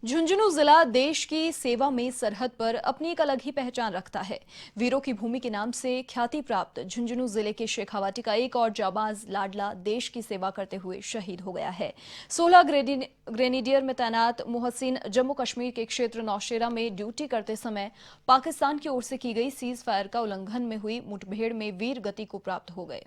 झुंझुनू जिला देश की सेवा में सरहद पर अपनी एक अलग ही पहचान रखता है। वीरों की भूमि के नाम से ख्याति प्राप्त झुंझुनू जिले के शेखावाटी का एक और जाबाज लाडला देश की सेवा करते हुए शहीद हो गया है। 16 ग्रेनेडियर में तैनात मोहसिन जम्मू कश्मीर के क्षेत्र नौशेरा में ड्यूटी करते समय पाकिस्तान की ओर से की गई सीज फायर का उल्लंघन में हुई मुठभेड़ में वीर गति को प्राप्त हो गए।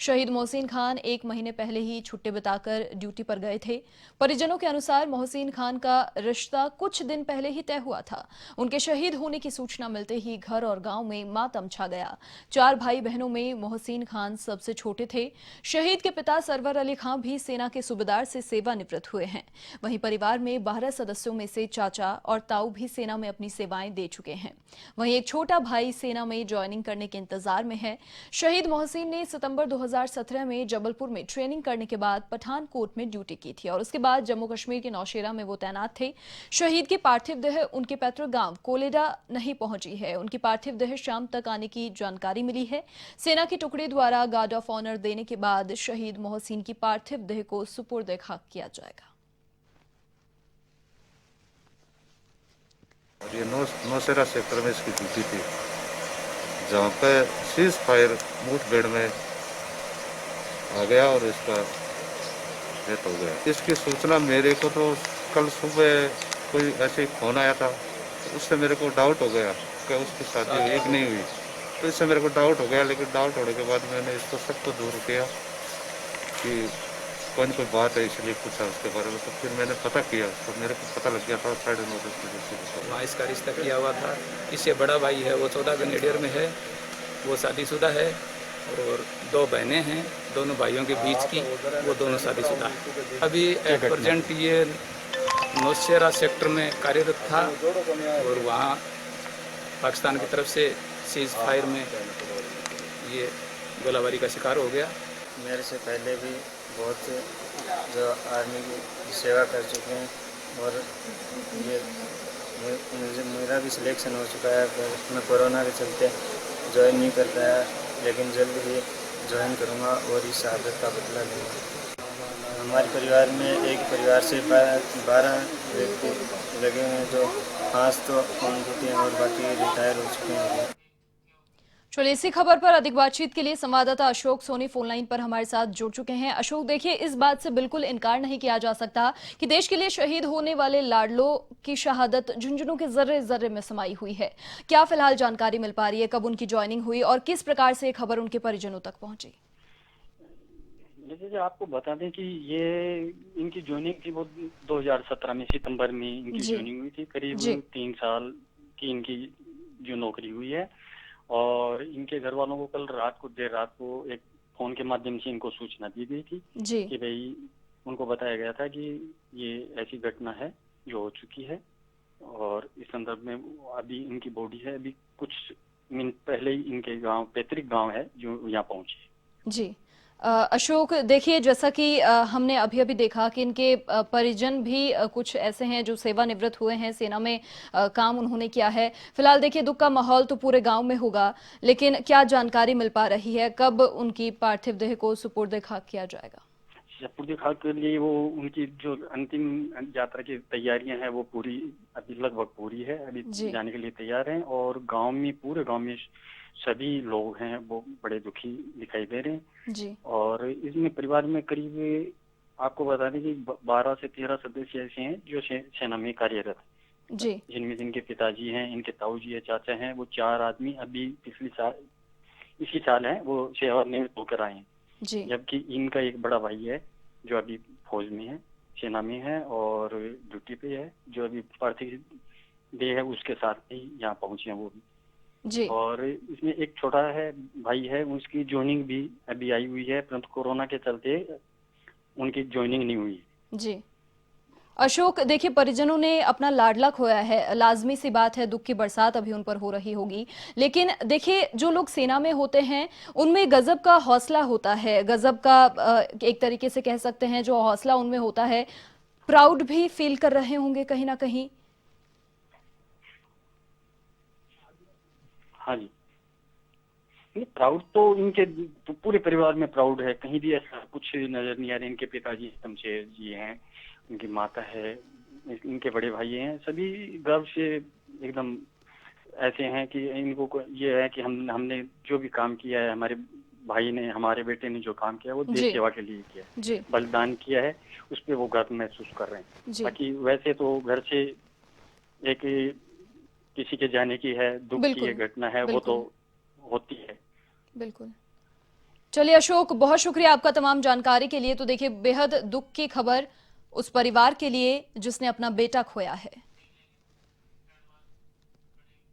शहीद मोहसिन खान 1 महीने पहले ही छुट्टी बिताकर ड्यूटी पर गए थे। परिजनों के अनुसार मोहसिन खान का रिश्ता कुछ दिन पहले ही तय हुआ था। उनके शहीद होने की सूचना मिलते ही घर और गांव में मातम छा गया। 4 भाई बहनों में मोहसिन खान सबसे छोटे थे। शहीद के पिता सरवर अली खान भी सेना के सूबेदार से सेवानिवृत्त हुए हैं। वहीं परिवार में 12 सदस्यों में से चाचा और ताऊ भी सेना में अपनी सेवाएं दे चुके हैं। वहीं एक छोटा भाई सेना में ज्वाइनिंग करने के इंतजार में है। शहीद मोहसिन ने सितंबर 2017 में जबलपुर में ट्रेनिंग करने के बाद पठानकोट में ड्यूटी की थी और उसके बाद जम्मू कश्मीर के नौशेरा में वो तैनात थे। शहीद की पार्थिव देह उनके पैतृक गांव कोलेडा नहीं पहुंची है। उनकी पार्थिव देह शाम तक आने की जानकारी मिली है। सेना की टुकड़ी द्वारा गार्ड ऑफ ऑनर देने के बाद शहीद मोहसिन की पार्थिव देह को सुपुर्द खाक किया जाएगा। और ये नौशेरा सेक्टर में इसकी ड्यूटी थी, जहाँ पे सीज फायर मुठभेड़ में आ गया और इसका डेथ हो गया। इसकी सूचना मेरे को तो कल सुबह कोई ऐसे ही फोन आया था, उससे मेरे को डाउट हो गया कि उसकी शादी हुई कि नहीं हुई। तो इससे मेरे को डाउट हो गया, लेकिन डाउट होने के बाद मैंने इसको सबको दूर किया कि कौन कोई बात है, इसलिए पूछा उसके बारे में। तो फिर मैंने पता किया तो मेरे को पता लग गया था 9:30 बजे। हाँ, इसका रिश्ता किया हुआ था। इससे बड़ा भाई है, वो 14 ग्रेनेडियर में है, वो शादीशुदा है और 2 बहनें हैं। दोनों भाइयों के बीच की वो दोनों शादीशुदा है। अभी एट प्रेजेंट ये नौशेरा सेक्टर में कार्यरत था और वहाँ पाकिस्तान की तरफ से सीज फायर में ये गोलाबारी का शिकार हो गया। मेरे से पहले भी बहुत जो आर्मी की सेवा कर चुके हैं और ये मेरा भी सिलेक्शन हो चुका है, पर मैं कोरोना के चलते ज्वाइन नहीं कर पाया, लेकिन जल्द ही ज्वाइन करूँगा और इस शहादत का बदला लूँगा। हमारे परिवार में एक परिवार से 12 व्यक्ति लगे हुए हैं, जो 5 तो ऑन ड्यूटी हैं और बाकी रिटायर हो चुके हैं। चलिए, इसी खबर पर अधिक बातचीत के लिए संवाददाता अशोक सोनी फोन लाइन पर हमारे साथ जुड़ चुके हैं। अशोक, देखिए, इस बात से बिल्कुल इनकार नहीं किया जा सकता कि देश के लिए शहीद होने वाले लाडलों की शहादत झुंझुनू के जर्रे जर्रे में समाई हुई है। क्या फिलहाल जानकारी मिल पा रही है, कब उनकी ज्वाइनिंग हुई और किस प्रकार से खबर उनके परिजनों तक पहुंची? जैसे आपको बता दें कि ये इनकी ज्वाइनिंग थी, वो 2017 में सितंबर में इनकी ज्वाइनिंग हुई थी। करीब 3 साल की इनकी जो नौकरी हुई है और इनके घर वालों को कल रात को देर रात को एक फोन के माध्यम से इनको सूचना दी गई थी कि भाई उनको बताया गया था कि ये ऐसी घटना है जो हो चुकी है और इस संदर्भ में अभी इनकी बॉडी है, अभी कुछ मिनट पहले ही इनके गांव, पैतृक गांव है, जो यहाँ पहुंची। जी अशोक, देखिए, जैसा कि हमने अभी अभी देखा कि इनके परिजन भी कुछ ऐसे हैं जो सेवानिवृत्त हुए हैं, सेना में काम उन्होंने किया है। फिलहाल देखिए, दुख का माहौल तो पूरे गांव में होगा, लेकिन क्या जानकारी मिल पा रही है, कब उनकी पार्थिव देह को सुपुर्द खाक किया जाएगा? सुपुर्द खाक के लिए वो उनकी जो अंतिम यात्रा की तैयारियां हैं वो पूरी, अभी लगभग पूरी है, अभी जाने के लिए तैयार हैं और गाँव में, पूरे गाँव में सभी लोग हैं वो बड़े दुखी दिखाई दे रहे हैं जी। और इसमें परिवार में करीब आपको बता दें कि 12 से 13 सदस्य ऐसे हैं जो सेना में कार्यरत हैं, जिनमें जिनके पिताजी हैं, इनके ताऊ जी है, चाचा हैं। वो 4 आदमी अभी इसी साल हैं, वो सेवानिवृत्त होकर आए हैं, जबकि इनका एक बड़ा भाई है जो अभी फौज में है, सेना में है और ड्यूटी पे है, जो अभी पार्थिव देह है उसके साथ ही यहाँ पहुंचे हैं वो भी जी। और इसमें एक छोटा है भाई है, उसकी ज्वाइनिंग भी अभी आई हुई है, परंतु कोरोना के चलते उनकी ज्वाइनिंग नहीं हुई। जी अशोक, देखिए, परिजनों ने अपना लाडला खोया है, लाजमी सी बात है, दुख की बरसात अभी उन पर हो रही होगी। लेकिन देखिए, जो लोग सेना में होते हैं उनमें गजब का हौसला होता है, गजब का एक तरीके से कह सकते हैं जो हौसला उनमें होता है। प्राउड भी फील कर रहे होंगे कहीं ना कहीं। हाँ जी, प्राउड तो इनके पूरे परिवार में प्राउड है, कहीं भी ऐसा कुछ नजर नहीं आ रहा। इनके पिताजी शमशेर जी हैं, उनकी माता है इनके बड़े भाई हैं, सभी गर्व से एकदम ऐसे हैं कि इनको ये है कि हमने जो भी काम किया है, हमारे भाई ने, हमारे बेटे ने जो काम किया है वो जी। देश सेवा के लिए किया है, जी बलिदान किया है, उस पर वो गर्व महसूस कर रहे हैं। जी बाकी वैसे तो घर से एक किसी के जाने की है, दुख की बिल्कुल, ये घटना है, वो बिल्कुल। तो होती है। बिल्कुल। चलिए अशोक, बहुत शुक्रिया आपका तमाम जानकारी के लिए। तो देखिए, बेहद दुख की खबर उस परिवार के लिए जिसने अपना बेटा खोया है।